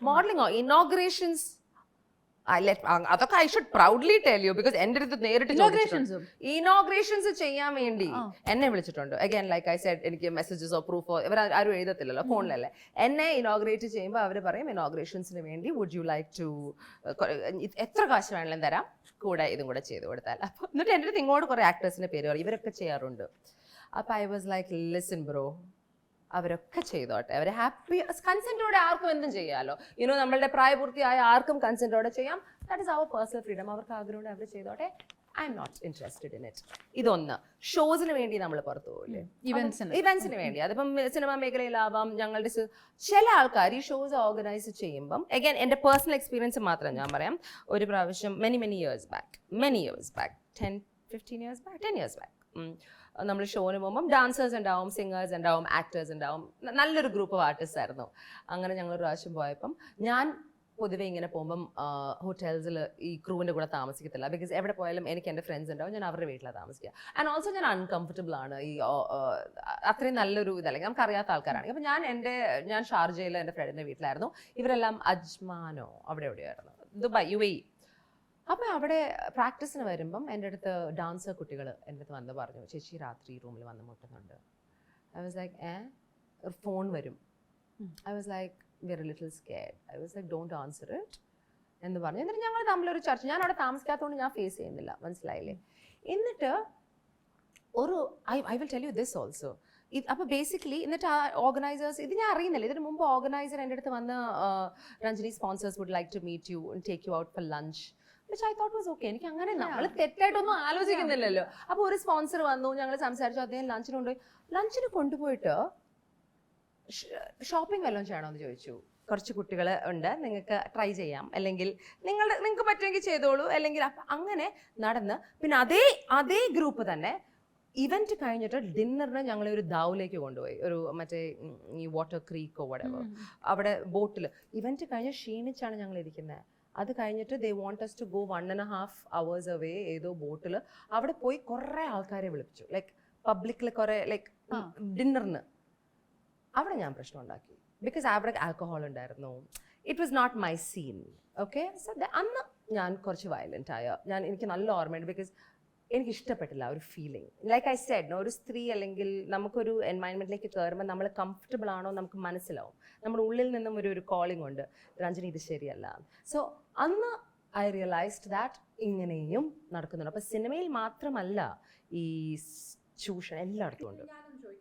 മോഡലിംഗോ inaugurations അതൊക്കെ I should proudly tell you because എൻ്റെ അടുത്ത് നേരിട്ട് ഇനോഗ്രേഷൻസ് ചെയ്യാൻ വേണ്ടി എന്നെ വിളിച്ചിട്ടുണ്ട്. അഗൈൻ ലൈക്ക് ഐ സെഡ് എനിക്ക് മെസ്സേജസോ പ്രൂഫോ ഇവർ ആരും എഴുതത്തില്ലല്ലോ, ഫോണിലല്ലേ. എന്നെ ഇനോഗ്രേറ്റ് ചെയ്യുമ്പോൾ അവർ പറയും ഇനോഗ്രേഷൻസിന് വേണ്ടി വുഡ് യു ലൈക്ക് ടു എത്ര കാശ് വേണമെങ്കിലും തരാം, കൂടെ ഇതും കൂടെ ചെയ്ത് കൊടുത്താൽ. അപ്പോൾ എന്നിട്ട് എൻ്റെ അടുത്ത് ഇങ്ങോട്ട് കുറേ ആക്ടേഴ്സിൻ്റെ പേര് പറയും, ഇവരൊക്കെ ചെയ്യാറുണ്ട്. അപ്പോൾ I was like listen bro, അവരൊക്കെ ചെയ്തോട്ടെ, അവർ ഹാപ്പി കൺസെന്റോടെ ആർക്കും എന്തും ചെയ്യാമല്ലോ. യുനോ നമ്മളുടെ പ്രായപൂർത്തിയായ ആർക്കും കൺസെന്റോടെ ചെയ്യാം. ദാറ്റ് ഇസ് അവർ പേഴ്സണൽ ഫ്രീഡം. അവർക്ക് ആഗ്രഹമുണ്ട് അവർ ചെയ്തോട്ടെ. I'm not interested in it. ഇതൊന്ന്. ഷോസിന് വേണ്ടി നമ്മൾ പുറത്തു പോകില്ലേ, ഇവന്റ്സിന് വേണ്ടി, അതിപ്പം സിനിമാ മേഖലയിലാവാം. ഞങ്ങളുടെ ചില ആൾക്കാർ ഈ ഷോസ് ഓർഗനൈസ് ചെയ്യുമ്പം അഗൈൻ എൻ്റെ പേഴ്സണൽ എക്സ്പീരിയൻസ് മാത്രം ഞാൻ പറയാം. ഒരു പ്രാവശ്യം many years back 10 years back നമ്മൾ ഷോന് പോകുമ്പം ഡാൻസേഴ്സ് ഉണ്ടാവും, സിംഗേഴ്സ് ഉണ്ടാവും, ആക്ടേഴ്സ് ഉണ്ടാവും. നല്ലൊരു ഗ്രൂപ്പ് ഓഫ് ആർട്ടിസ്റ്റ് ആയിരുന്നു. അങ്ങനെ ഞങ്ങളൊരു പ്രാവശ്യം പോയപ്പം ഞാൻ പൊതുവെ ഇങ്ങനെ പോകുമ്പം ഹോട്ടൽസിൽ ഈ ക്രൂവിൻ്റെ കൂടെ താമസിക്കത്തില്ല. ബിക്കോസ് എവിടെ പോയാലും എനിക്ക് എൻ്റെ ഫ്രണ്ട്സ് ഉണ്ടാവും, ഞാൻ അവരുടെ വീട്ടിലാണ് താമസിക്കുക. ആൻഡ് ഓൾസോ ഞാൻ അൺകംഫർട്ടബിൾ ആണ്. ഈ അത്രയും നല്ലൊരു ഇതല്ലെങ്കിൽ നമുക്കറിയാത്ത ആൾക്കാരാണ്. അപ്പം ഞാൻ ഷാർജയിൽ എൻ്റെ ഫ്രണ്ടിൻ്റെ വീട്ടിലായിരുന്നു. ഇവരെല്ലാം അജ്മാനോ അവിടെ എവിടെയായിരുന്നു, ദുബായ് UAE. അപ്പോൾ അവിടെ പ്രാക്ടീസിന് വരുമ്പം എൻ്റെ അടുത്ത് ഡാൻസർ കുട്ടികൾ എൻ്റെ അടുത്ത് വന്ന് പറഞ്ഞു, ചേച്ചി രാത്രി റൂമിൽ വന്ന് മുട്ടുന്നുണ്ട്. ഐ വാസ് ലൈക്ക് ഒരു ഫോൺ വരും. I was like we R little scared. I was like don't answer it എന്ന് പറഞ്ഞു. എന്നിട്ട് ഞങ്ങൾ തമ്മിലൊരു ചർച്ച. ഞാൻ അവിടെ താമസിക്കാത്തതുകൊണ്ട് ഞാൻ ഫേസ് ചെയ്യുന്നില്ല, മനസ്സിലായില്ലേ. എന്നിട്ട് I will tell you this also. അപ്പോൾ ബേസിക്കലി എന്നിട്ട് ആ ഓർഗനൈസേഴ്സ്, ഇത് ഞാൻ അറിയുന്നില്ല, ഇതിന് മുമ്പ് ഓർഗനൈസർ എൻ്റെ അടുത്ത് വന്ന് Ranjani sponsors would like to meet you and take you out for lunch. which I thought was okay. എനിക്ക് അങ്ങനെ നമ്മൾ തെറ്റായിട്ടൊന്നും ആലോചിക്കുന്നില്ലല്ലോ. അപ്പോൾ ഒരു സ്പോൺസർ വന്നു, ഞങ്ങൾ സംസാരിച്ചു, അദ്ദേഹം ലഞ്ചിന് കൊണ്ടുപോയിട്ട് ഷോപ്പിംഗ് വല്ലതും ചെയ്യണമെന്ന് ചോദിച്ചു. കുറച്ച് കുട്ടികൾ ഉണ്ട്, നിങ്ങൾക്ക് ട്രൈ ചെയ്യാം, അല്ലെങ്കിൽ നിങ്ങൾക്ക് പറ്റുമെങ്കിൽ ചെയ്തോളൂ, അല്ലെങ്കിൽ അങ്ങനെ നടന്ന് പിന്നെ അതേ ഗ്രൂപ്പ് തന്നെ ഇവന്റ് കഴിഞ്ഞിട്ട് ഡിന്നറിന് ഞങ്ങളെ ഒരു ദാവിലേക്ക് കൊണ്ടുപോയി. ഒരു മറ്റേ ഈ വാട്ടർ ക്രീക്കോ വടവോ അവിടെ ബോട്ടിൽ. ഇവന്റ് കഴിഞ്ഞ് ക്ഷീണിച്ചാണ് ഞങ്ങൾ ഇരിക്കുന്നത്. അത് കഴിഞ്ഞിട്ട് ദേ won't us to go 1.5 hours away ഏതോ ബോട്ടിൽ. അവിടെ പോയി കുറേ ആൾക്കാരെ വിളിപ്പിച്ചു, ലൈക്ക് പബ്ലിക്കിൽ കുറേ ലൈക്ക് ഡിന്നറിന്. അവിടെ ഞാൻ പ്രശ്നം ഉണ്ടാക്കി. ബിക്കോസ് അവിടെ ആൽക്കഹോൾ ഉണ്ടായിരുന്നു. It was not my scene. Okay, so അന്ന് ഞാൻ കുറച്ച് വയലൻ്റ് ആയ എനിക്ക് നല്ല ഓർമ്മയുണ്ട്. ബിക്കോസ് എനിക്ക് ഇഷ്ടപ്പെട്ടില്ല ഒരു ഫീലിംഗ്. ലൈക്ക് ഐ സെഡ്, ഒരു സ്ത്രീ അല്ലെങ്കിൽ നമുക്കൊരു എൻവയൺമെൻറ്റിലേക്ക് കയറുമ്പോൾ നമ്മൾ കംഫർട്ടബിൾ ആണോ നമുക്ക് മനസ്സിലാവും. നമ്മുടെ ഉള്ളിൽ നിന്നും ഒരു കോളിംഗ് ഉണ്ട്, രഞ്ജനി ഇത് ശരിയല്ല. സോ അന്ന് ഐ റിയലൈസ്ഡ് ദാറ്റ് ഇങ്ങനെയും നടക്കുന്നുണ്ട്. അപ്പോൾ സിനിമയിൽ മാത്രമല്ല ഈ ചൂഷണം എല്ലായിടത്തും ഉണ്ട്.